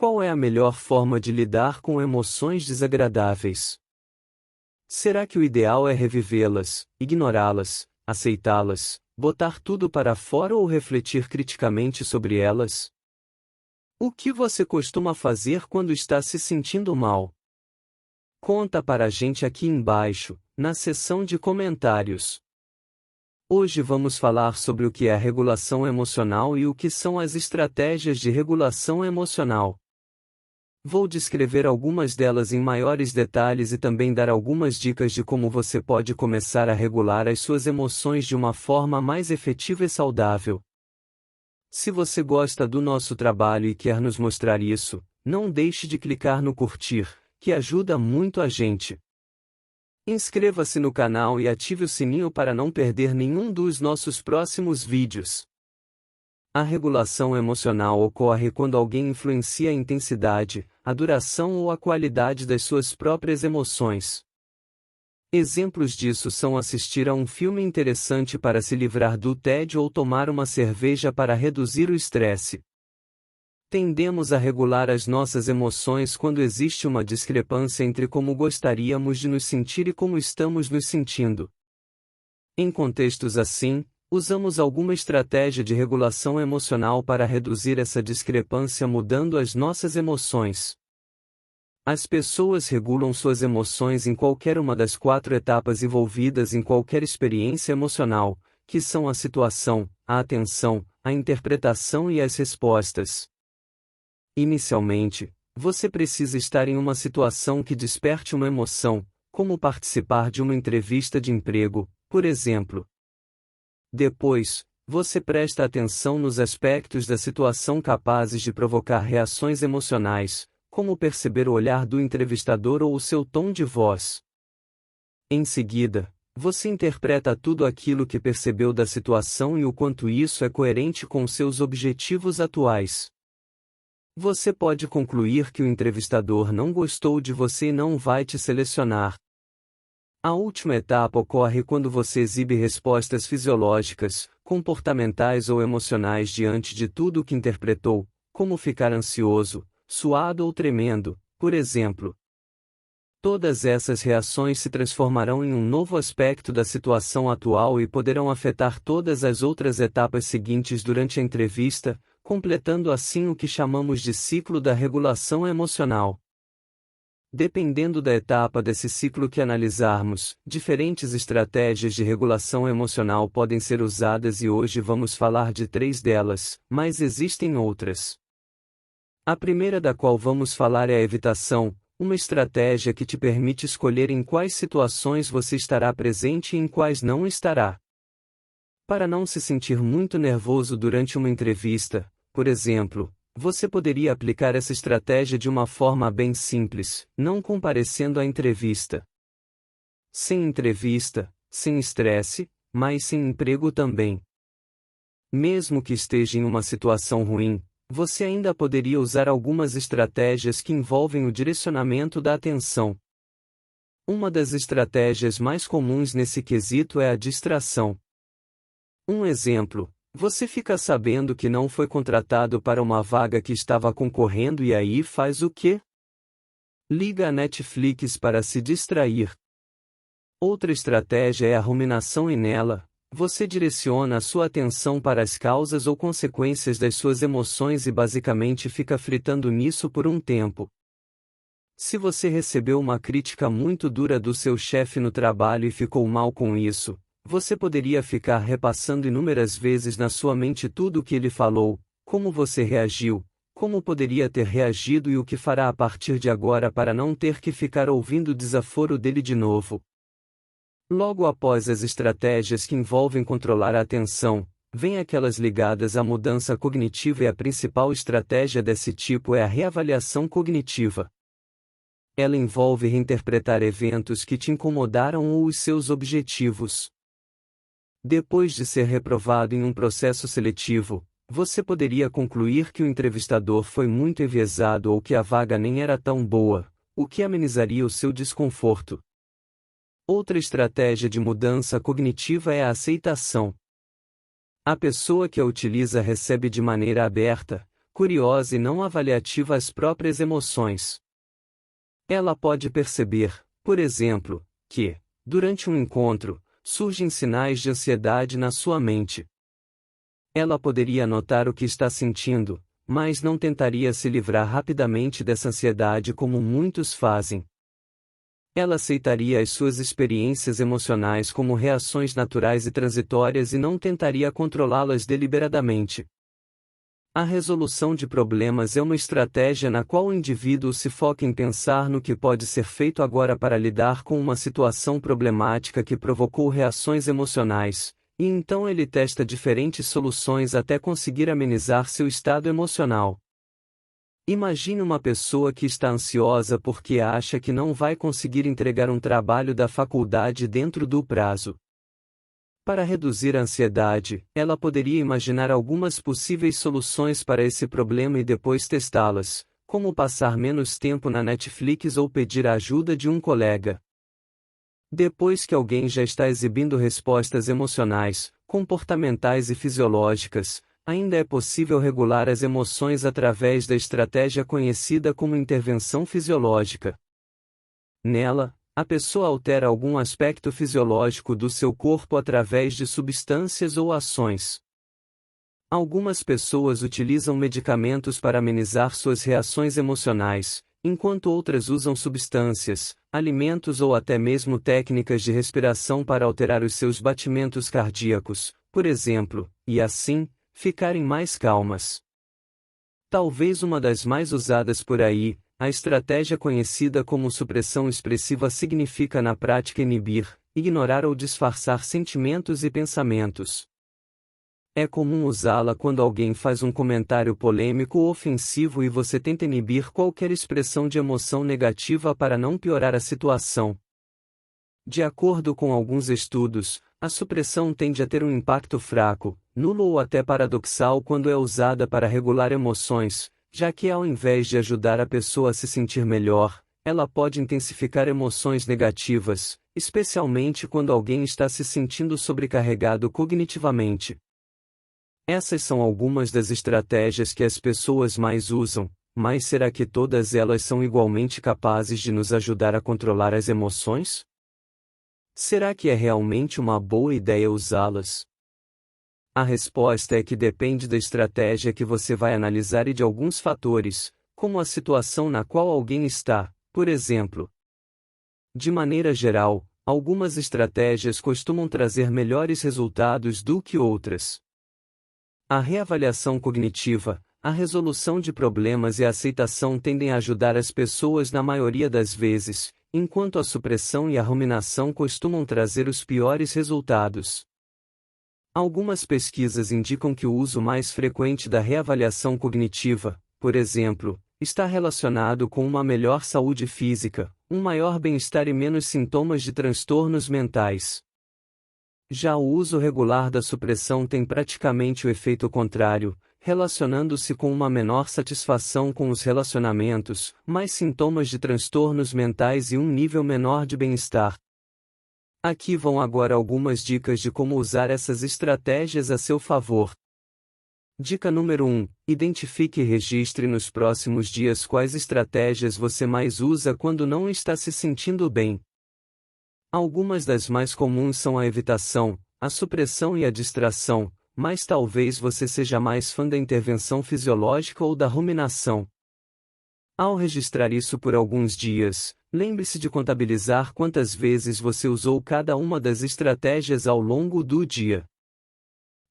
Qual é a melhor forma de lidar com emoções desagradáveis? Será que o ideal é revivê-las, ignorá-las, aceitá-las, botar tudo para fora ou refletir criticamente sobre elas? O que você costuma fazer quando está se sentindo mal? Conta para a gente aqui embaixo, na seção de comentários. Hoje vamos falar sobre o que é a regulação emocional e o que são as estratégias de regulação emocional. Vou descrever algumas delas em maiores detalhes e também dar algumas dicas de como você pode começar a regular as suas emoções de uma forma mais efetiva e saudável. Se você gosta do nosso trabalho e quer nos mostrar isso, não deixe de clicar no curtir, que ajuda muito a gente. Inscreva-se no canal e ative o sininho para não perder nenhum dos nossos próximos vídeos. A regulação emocional ocorre quando alguém influencia a intensidade, a duração ou a qualidade das suas próprias emoções. Exemplos disso são assistir a um filme interessante para se livrar do tédio ou tomar uma cerveja para reduzir o estresse. Tendemos a regular as nossas emoções quando existe uma discrepância entre como gostaríamos de nos sentir e como estamos nos sentindo. Em contextos assim, usamos alguma estratégia de regulação emocional para reduzir essa discrepância mudando as nossas emoções. As pessoas regulam suas emoções em qualquer uma das 4 etapas envolvidas em qualquer experiência emocional, que são a situação, a atenção, a interpretação e as respostas. Inicialmente, você precisa estar em uma situação que desperte uma emoção, como participar de uma entrevista de emprego, por exemplo. Depois, você presta atenção nos aspectos da situação capazes de provocar reações emocionais, como perceber o olhar do entrevistador ou o seu tom de voz. Em seguida, você interpreta tudo aquilo que percebeu da situação e o quanto isso é coerente com seus objetivos atuais. Você pode concluir que o entrevistador não gostou de você e não vai te selecionar. A última etapa ocorre quando você exibe respostas fisiológicas, comportamentais ou emocionais diante de tudo o que interpretou, como ficar ansioso, suado ou tremendo, por exemplo. Todas essas reações se transformarão em um novo aspecto da situação atual e poderão afetar todas as outras etapas seguintes durante a entrevista, completando assim o que chamamos de ciclo da regulação emocional. Dependendo da etapa desse ciclo que analisarmos, diferentes estratégias de regulação emocional podem ser usadas e hoje vamos falar de 3 delas, mas existem outras. A primeira da qual vamos falar é a evitação, uma estratégia que te permite escolher em quais situações você estará presente e em quais não estará. Para não se sentir muito nervoso durante uma entrevista, por exemplo, você poderia aplicar essa estratégia de uma forma bem simples, não comparecendo à entrevista. Sem entrevista, sem estresse, mas sem emprego também. Mesmo que esteja em uma situação ruim, você ainda poderia usar algumas estratégias que envolvem o direcionamento da atenção. Uma das estratégias mais comuns nesse quesito é a distração. Um exemplo: você fica sabendo que não foi contratado para uma vaga que estava concorrendo e aí faz o quê? Liga a Netflix para se distrair. Outra estratégia é a ruminação e nela, você direciona a sua atenção para as causas ou consequências das suas emoções e basicamente fica fritando nisso por um tempo. Se você recebeu uma crítica muito dura do seu chefe no trabalho e ficou mal com isso, você poderia ficar repassando inúmeras vezes na sua mente tudo o que ele falou, como você reagiu, como poderia ter reagido e o que fará a partir de agora para não ter que ficar ouvindo o desaforo dele de novo. Logo após as estratégias que envolvem controlar a atenção, vêm aquelas ligadas à mudança cognitiva e a principal estratégia desse tipo é a reavaliação cognitiva. Ela envolve reinterpretar eventos que te incomodaram ou os seus objetivos. Depois de ser reprovado em um processo seletivo, você poderia concluir que o entrevistador foi muito enviesado ou que a vaga nem era tão boa, o que amenizaria o seu desconforto. Outra estratégia de mudança cognitiva é a aceitação. A pessoa que a utiliza recebe de maneira aberta, curiosa e não avaliativa às próprias emoções. Ela pode perceber, por exemplo, que, durante um encontro, surgem sinais de ansiedade na sua mente. Ela poderia notar o que está sentindo, mas não tentaria se livrar rapidamente dessa ansiedade como muitos fazem. Ela aceitaria as suas experiências emocionais como reações naturais e transitórias e não tentaria controlá-las deliberadamente. A resolução de problemas é uma estratégia na qual o indivíduo se foca em pensar no que pode ser feito agora para lidar com uma situação problemática que provocou reações emocionais, e então ele testa diferentes soluções até conseguir amenizar seu estado emocional. Imagine uma pessoa que está ansiosa porque acha que não vai conseguir entregar um trabalho da faculdade dentro do prazo. Para reduzir a ansiedade, ela poderia imaginar algumas possíveis soluções para esse problema e depois testá-las, como passar menos tempo na Netflix ou pedir a ajuda de um colega. Depois que alguém já está exibindo respostas emocionais, comportamentais e fisiológicas, ainda é possível regular as emoções através da estratégia conhecida como intervenção fisiológica. Nela, a pessoa altera algum aspecto fisiológico do seu corpo através de substâncias ou ações. Algumas pessoas utilizam medicamentos para amenizar suas reações emocionais, enquanto outras usam substâncias, alimentos ou até mesmo técnicas de respiração para alterar os seus batimentos cardíacos, por exemplo, e assim, ficarem mais calmas. Talvez uma das mais usadas por aí, a estratégia conhecida como supressão expressiva significa na prática inibir, ignorar ou disfarçar sentimentos e pensamentos. É comum usá-la quando alguém faz um comentário polêmico ou ofensivo e você tenta inibir qualquer expressão de emoção negativa para não piorar a situação. De acordo com alguns estudos, a supressão tende a ter um impacto fraco, nulo ou até paradoxal quando é usada para regular emoções, já que ao invés de ajudar a pessoa a se sentir melhor, ela pode intensificar emoções negativas, especialmente quando alguém está se sentindo sobrecarregado cognitivamente. Essas são algumas das estratégias que as pessoas mais usam, mas será que todas elas são igualmente capazes de nos ajudar a controlar as emoções? Será que é realmente uma boa ideia usá-las? A resposta é que depende da estratégia que você vai analisar e de alguns fatores, como a situação na qual alguém está, por exemplo. De maneira geral, algumas estratégias costumam trazer melhores resultados do que outras. A reavaliação cognitiva, a resolução de problemas e a aceitação tendem a ajudar as pessoas na maioria das vezes, enquanto a supressão e a ruminação costumam trazer os piores resultados. Algumas pesquisas indicam que o uso mais frequente da reavaliação cognitiva, por exemplo, está relacionado com uma melhor saúde física, um maior bem-estar e menos sintomas de transtornos mentais. Já o uso regular da supressão tem praticamente o efeito contrário, relacionando-se com uma menor satisfação com os relacionamentos, mais sintomas de transtornos mentais e um nível menor de bem-estar. Aqui vão agora algumas dicas de como usar essas estratégias a seu favor. Dica número 1: identifique e registre nos próximos dias quais estratégias você mais usa quando não está se sentindo bem. Algumas das mais comuns são a evitação, a supressão e a distração, mas talvez você seja mais fã da intervenção fisiológica ou da ruminação. Ao registrar isso por alguns dias, lembre-se de contabilizar quantas vezes você usou cada uma das estratégias ao longo do dia.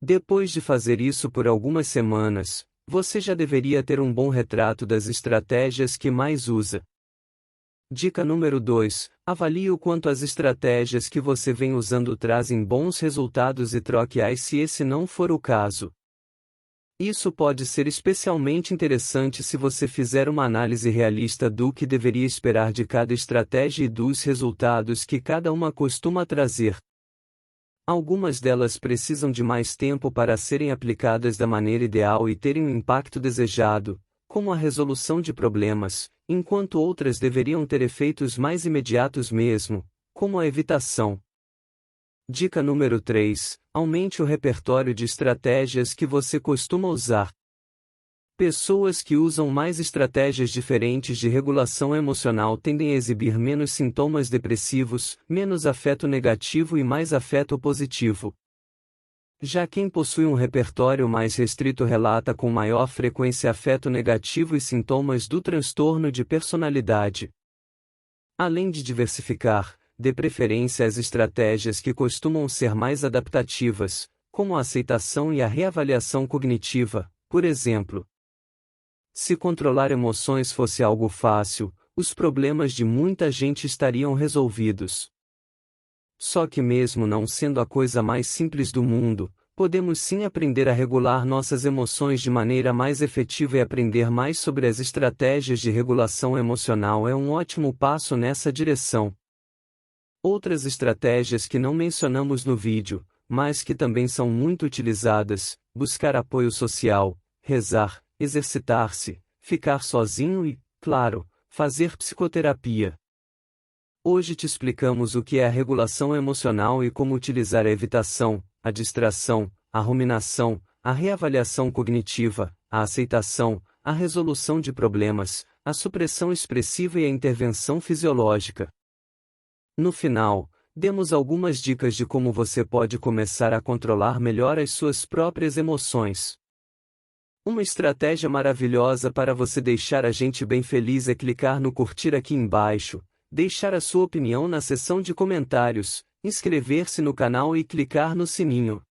Depois de fazer isso por algumas semanas, você já deveria ter um bom retrato das estratégias que mais usa. Dica número 2: avalie o quanto as estratégias que você vem usando trazem bons resultados e troque-as se esse não for o caso. Isso pode ser especialmente interessante se você fizer uma análise realista do que deveria esperar de cada estratégia e dos resultados que cada uma costuma trazer. Algumas delas precisam de mais tempo para serem aplicadas da maneira ideal e terem o impacto desejado, como a resolução de problemas, enquanto outras deveriam ter efeitos mais imediatos mesmo, como a evitação. Dica número 3: aumente o repertório de estratégias que você costuma usar. Pessoas que usam mais estratégias diferentes de regulação emocional tendem a exibir menos sintomas depressivos, menos afeto negativo e mais afeto positivo. Já quem possui um repertório mais restrito relata com maior frequência afeto negativo e sintomas do transtorno de personalidade. Além de diversificar, dê preferência às estratégias que costumam ser mais adaptativas, como a aceitação e a reavaliação cognitiva, por exemplo. Se controlar emoções fosse algo fácil, os problemas de muita gente estariam resolvidos. Só que mesmo não sendo a coisa mais simples do mundo, podemos sim aprender a regular nossas emoções de maneira mais efetiva e aprender mais sobre as estratégias de regulação emocional é um ótimo passo nessa direção. Outras estratégias que não mencionamos no vídeo, mas que também são muito utilizadas: buscar apoio social, rezar, exercitar-se, ficar sozinho e, claro, fazer psicoterapia. Hoje te explicamos o que é a regulação emocional e como utilizar a evitação, a distração, a ruminação, a reavaliação cognitiva, a aceitação, a resolução de problemas, a supressão expressiva e a intervenção fisiológica. No final, demos algumas dicas de como você pode começar a controlar melhor as suas próprias emoções. Uma estratégia maravilhosa para você deixar a gente bem feliz é clicar no curtir aqui embaixo, deixar a sua opinião na seção de comentários, inscrever-se no canal e clicar no sininho.